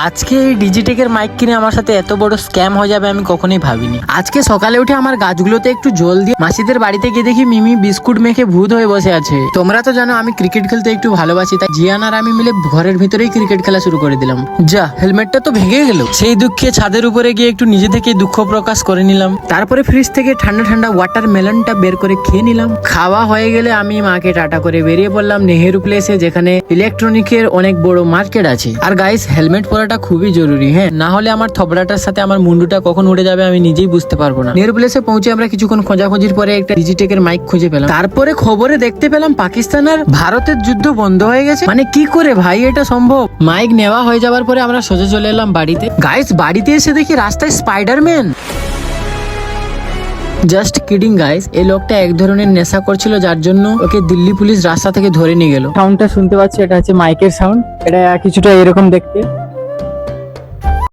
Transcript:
আজকে এই ডিজিটেকের মাইক কিনে আমার সাথে এত বড় স্ক্যাম হয়ে যাবে আমি কখনোই ভাবিনি। আজকে সকালে উঠে আমার গাছগুলোতে একটু জল দিয়ে মাসিদের বাড়িতে গিয়ে দেখি মিমি বিস্কুট মেখে ভূত হয়ে বসে আছে। তোমরা তো জানো আমি ক্রিকেট খেলতে একটু ভালোবাসি, তাই জিয়ান আর আমি মিলে ঘরের ভিতরেই ক্রিকেট খেলা শুরু করে দিলাম। যা, হেলমেটটা তো ভেঙে গেল। সেই দুঃখে ছাদের উপরে গিয়ে একটু নিজে থেকে দুঃখ প্রকাশ করে নিলাম। তারপরে ফ্রিজ থেকে ঠান্ডা ঠান্ডা ওয়াটার মেলনটা বের করে খেয়ে নিলাম। খাওয়া হয়ে গেলে আমি মাকে টাটা করে বেরিয়ে পড়লাম নেহেরু প্লেসে, যেখানে ইলেকট্রনিকের অনেক বড় মার্কেট আছে। আর গাইস, হেলমেট পরাটা খুবই জরুরি, হ্যাঁ, না হলে আমার থবড়াটার সাথে আমার মুন্ডুটা কখন উড়ে যাবে আমি নিজেই বুঝতে পারবো না। নেহেরু প্লেসে পৌঁছে আমরা কিছুক্ষণ খোঁজাখুঁজির পরে একটা ডিজিটেকের মাইক খুঁজে পেলাম। তারপরে খবরে দেখতে পেলাম পাকিস্তান আর ভারতের যুদ্ধ বন্ধ হয়ে গেছে। মানে কি করে ভাই এটা সম্ভব? মাইক নেওয়া হয়ে যাওয়ার পরে আমরা সোজা চলে এলাম বাড়িতে। গাইস, বাড়িতে এসে দেখি রাস্তায় স্পাইডারম্যান। জাস্ট কিডিং গাইস, এই লোকটা এক ধরনের নেশা করছিল, যার জন্য ওকে দিল্লি পুলিশ রাস্তা থেকে ধরে নিয়ে গেল। সাউন্ডটা শুনতে পাচ্ছি, এটা হচ্ছে মাইকের সাউন্ড। এটা কিছুটা এরকম দেখতে।